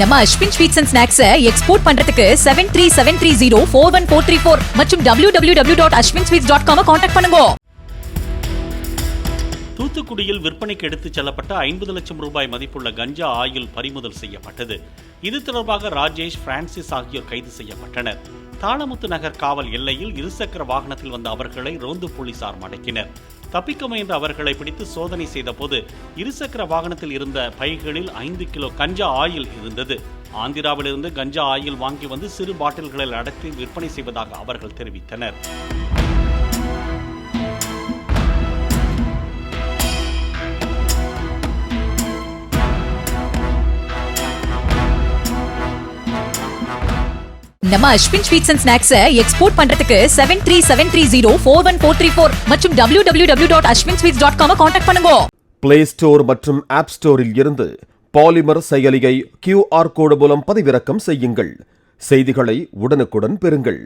நம்ம Ashwin sweets and snacks export பண்றதுக்கு 7373041434 மற்றும் www.ashwinsweets.com கான்டாக்ட் பண்ணுங்க. தூத்துக்குடியில் விற்பனைக்கு எடுத்துச் செல்லப்பட்ட 50 லட்சம் ரூபாய் மதிப்புள்ள கஞ்சா ஆயில் பறிமுதல் செய்யப்பட்டது. இது தொடர்பாக ராஜேஷ், பிரான்சிஸ் ஆகியோர் கைது செய்யப்பட்டனர். தாளமுத்து நகர் காவல் எல்லையில் இருசக்கர வாகனத்தில் வந்த அவர்களை ரோந்து போலீசார் மடக்கினர். தப்பிக்க முயன்ற அவர்களை பிடித்து சோதனை செய்த போது இருசக்கர வாகனத்தில் இருந்த பைகளில் 5 கிலோ கஞ்சா ஆயில் இருந்தது. ஆந்திராவிலிருந்து கஞ்சா ஆயில் வாங்கி வந்து சிறு பாட்டில்களில் அடைத்து விற்பனை செய்வதாக அவர்கள் தெரிவித்தனர். நம்ம Ashwin sweets and snacks export பண்றதுக்கு 7373041434 மற்றும் www.ashwinsweets.com கான்டாக்ட் பண்ணுங்க. பிளே ஸ்டோர் மற்றும் ஆப் ஸ்டோரில் இருந்து பாலிமர் செயலியை QR கோடு மூலம் பதிவிறக்கம் செய்யுங்கள். செய்திகளை உடனுக்குடன் பெறுங்கள்.